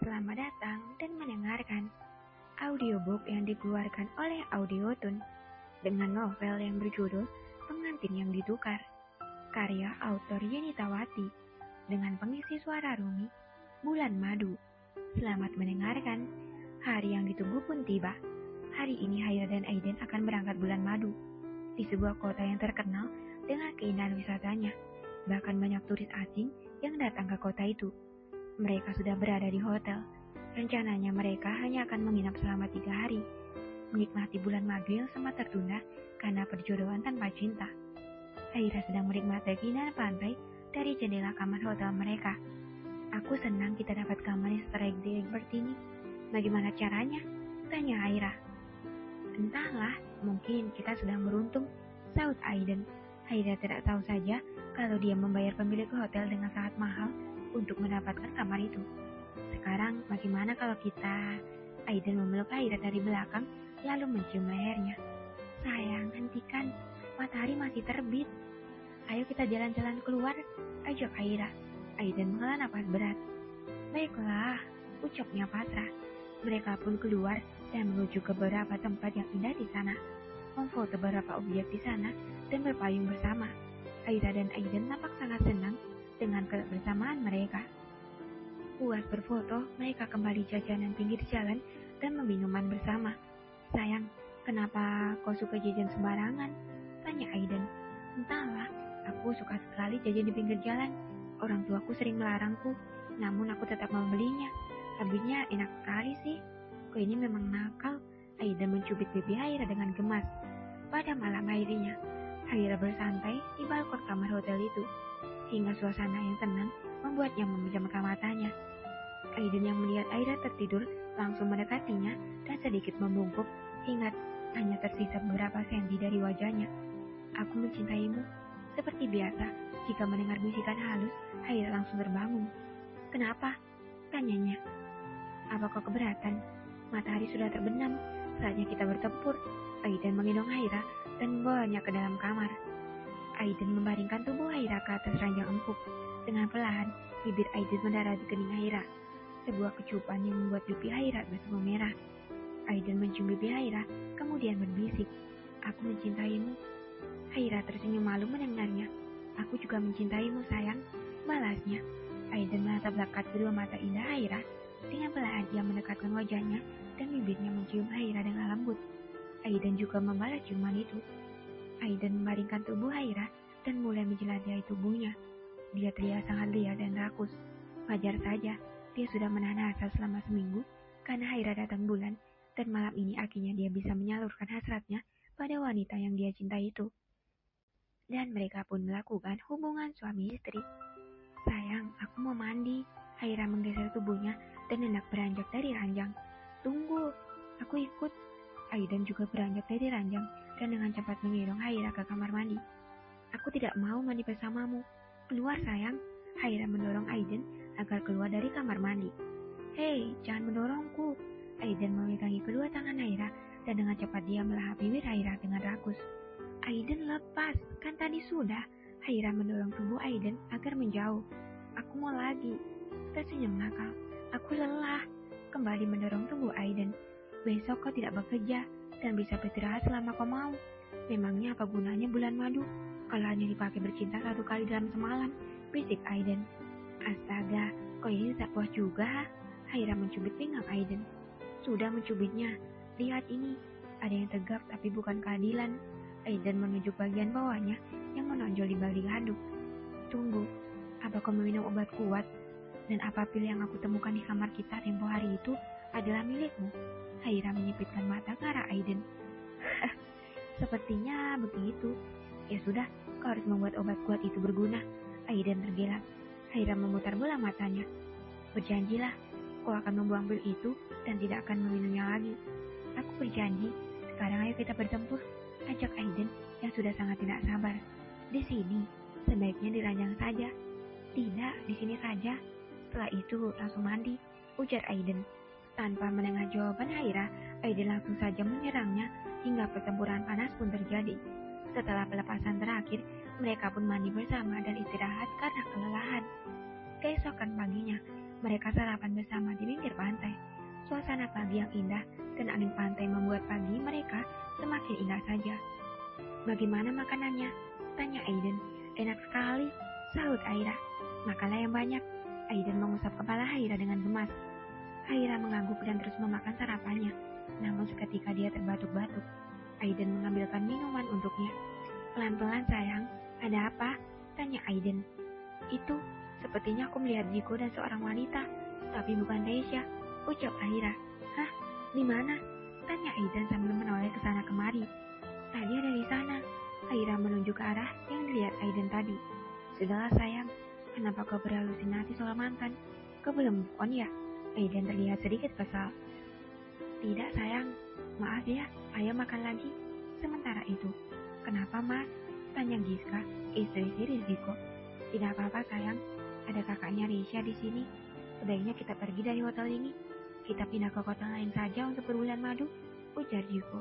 Selamat datang dan mendengarkan audiobook yang dikeluarkan oleh Audiotune dengan novel yang berjudul Pengantin yang Ditukar, karya autor Yeni Tawati dengan pengisi suara Rumi, Bulan Madu. Selamat mendengarkan. Hari yang ditunggu pun tiba. Hari ini Haira dan Aiden akan berangkat bulan madu di sebuah kota yang terkenal dengan keindahan wisatanya. Bahkan banyak turis asing yang datang ke kota itu. Mereka sudah berada di hotel. Rencananya mereka hanya akan menginap selama 3 hari, menikmati bulan madu yang sempat tertunda karena perjodohan tanpa cinta. Haira sedang menikmati keindahan pantai dari jendela kamar hotel mereka. Aku senang kita dapat kamar yang strike seperti ini. Bagaimana caranya? Tanya Haira. Entahlah, mungkin kita sedang beruntung, saut Aiden. Haira tidak tahu saja kalau dia membayar pemilik hotel dengan sangat mahal untuk mendapatkan kamar itu. Sekarang bagaimana kalau kita... Aiden memeluk Haira dari belakang lalu mencium lehernya. Sayang, hentikan, matahari masih terbit. Ayo kita jalan-jalan keluar, ajak Haira. Aiden menghela napas berat. Baiklah, ucapnya pasrah. Mereka pun keluar dan menuju ke beberapa tempat yang indah di sana, memfoto beberapa objek di sana dan berpayung bersama. Haira dan Aiden nampak sangat senang dengan kebersamaan mereka. Puas berfoto, mereka kembali jajanan pinggir jalan dan minuman bersama. Sayang, kenapa kau suka jajan sembarangan? Tanya Aiden. Entahlah, aku suka sekali jajan di pinggir jalan. Orang tuaku sering melarangku, namun aku tetap membelinya. Habisnya enak sekali sih. Kau ini memang nakal. Aiden mencubit pipi Haira dengan gemas. Pada malam harinya, Haira bersantai di balkon kamar hotel itu, hingga suasana yang tenang membuatnya memejamkan matanya. Aiden yang melihat Haira tertidur langsung mendekatinya dan sedikit membungkuk hingga hanya tersisa beberapa senti dari wajahnya. Aku mencintaimu. Seperti biasa, jika mendengar bisikan halus, Haira langsung terbangun. Kenapa? Tanyanya. Apa kau keberatan? Matahari sudah terbenam, saatnya kita bertempur. Aiden menggendong Haira dan membawanya ke dalam kamar. Aiden membaringkan tubuh Haira ke atas ranjang empuk. Dengan perlahan, bibir Aiden mendarat di kening Haira. Sebuah kecupan yang membuat pipi Haira bersemu merah. Aiden mencium pipi Haira, kemudian berbisik, "Aku mencintaimu." Haira tersenyum malu mendengarnya. "Aku juga mencintaimu, sayang," balasnya. Aiden menatap lekat kedua mata indah Haira. Dengan perlahan ia mendekatkan wajahnya dan bibirnya mencium Haira dengan lembut. Aiden juga membalas ciuman itu. Aiden membaringkan tubuh Haira dan mulai menjelajahi tubuhnya. Dia terlihat sangat liar dan rakus. Wajar saja, dia sudah menahan hasrat selama seminggu karena Haira datang bulan, dan malam ini akhirnya dia bisa menyalurkan hasratnya pada wanita yang dia cintai itu. Dan mereka pun melakukan hubungan suami istri. "Sayang, aku mau mandi." Haira menggeser tubuhnya dan hendak beranjak dari ranjang. "Tunggu, aku ikut." Aiden juga beranjak dari ranjang dan dengan cepat menggendong Haira ke kamar mandi. "Aku tidak mau mandi bersamamu. Keluar, sayang." Haira mendorong Aiden agar keluar dari kamar mandi. "Hei, jangan mendorongku." Aiden memegangi kedua tangan Haira dan dengan cepat dia melahap bibir Haira dengan rakus. "Aiden, lepas, kan tadi sudah." Haira mendorong tubuh Aiden agar menjauh. "Aku mau lagi." Tersenyum nakal. "Aku lelah." Kembali mendorong tubuh Aiden. "Besok kau tidak bekerja dan bisa beristirahat selama kau mau. Memangnya apa gunanya bulan madu kalau hanya dipakai bercinta 1 kali dalam semalam?" bisik Aiden. "Astaga, kau ini tak puas juga." Haira mencubit pinggang Aiden. "Sudah mencubitnya. Lihat ini, ada yang tegap tapi bukan keadilan." Aiden menunjuk bagian bawahnya yang menonjol di balik handuk. "Tunggu, apa kau meminum obat kuat? Dan apa pil yang aku temukan di kamar kita tempo hari itu adalah milikmu?" Haira menyipitkan mata ke arah Aiden. "Sepertinya begitu." "Ya sudah, kau harus membuat obat kuat itu berguna." Aiden tergelak. Haira memutar bola matanya. "Berjanjilah, kau akan membuang pil itu dan tidak akan meminumnya lagi." "Aku berjanji." "Sekarang ayo kita bertempur," ajak Aiden yang sudah sangat tidak sabar. "Di sini, sebaiknya di ranjang saja." "Tidak, di sini saja. Setelah itu langsung mandi," ujar Aiden. Tanpa mendengar jawaban Haira, Aiden langsung saja menyerangnya hingga pertempuran panas pun terjadi. Setelah pelepasan terakhir, mereka pun mandi bersama dan istirahat karena kelelahan. Keesokan paginya, Mereka sarapan bersama di pinggir pantai. Suasana pagi yang indah dan angin pantai membuat pagi mereka semakin indah saja. "Bagaimana makanannya?" tanya Aiden. "Enak sekali," sahut Aira. "Makanlah yang banyak." Aiden mengusap kepala Haira dengan gemas. Haira mengangguk dan terus memakan sarapannya. Namun seketika dia terbatuk-batuk. Aiden mengambilkan minuman untuknya. "Pelan-pelan sayang, ada apa?" tanya Aiden. "Itu, sepertinya aku melihat Ziko dan seorang wanita, tapi bukan Reisha," ucap Haira. "Hah? Di mana?" tanya Aiden sambil menoleh ke sana kemari. "Tadi ada di sana." Haira menunjuk ke arah yang dilihat Aiden tadi. "Sudahlah sayang, kenapa kau berhalusinasi soal mantan? Kau belum move on ya?" Aiden terlihat sedikit kesal. "Tidak sayang, maaf ya, ayo makan lagi." Sementara itu, "Kenapa mas?" tanya Giska, istri si Ziko. "Tidak apa-apa sayang, ada kakaknya Reisha di sini. Sebaiknya kita pergi dari hotel ini. Kita pindah ke kota lain saja untuk berbulan madu," ujar Ziko.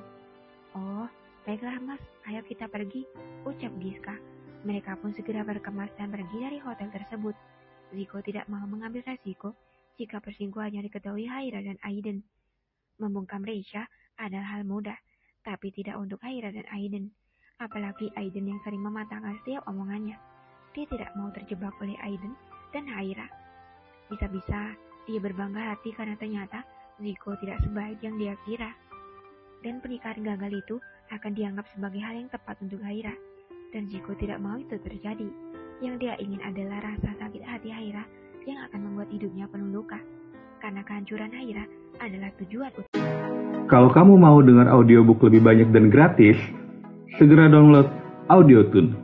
"Oh, baiklah mas, ayo kita pergi," ucap Giska. Mereka pun segera berkemas dan pergi dari hotel tersebut. Ziko tidak mau mengambil resiko jika persingkuhannya diketahui Haira dan Aiden. Membungkam Reisha adalah hal mudah, tapi tidak untuk Haira dan Aiden. Apalagi Aiden yang sering mematahkan setiap omongannya. Dia tidak mau terjebak oleh Aiden dan Haira. Bisa-bisa dia berbangga hati karena ternyata Ziko tidak sebaik yang dia kira. Dan pernikahan gagal itu akan dianggap sebagai hal yang tepat untuk Haira. Dan Ziko tidak mau itu terjadi. Yang dia ingin adalah rasa sakit hati Haira yang akan membuat hidupnya penuh luka. Karena kehancuran Haira adalah tujuan utama. Kalau kamu mau dengar audiobook lebih banyak dan gratis, segera download Audiotune.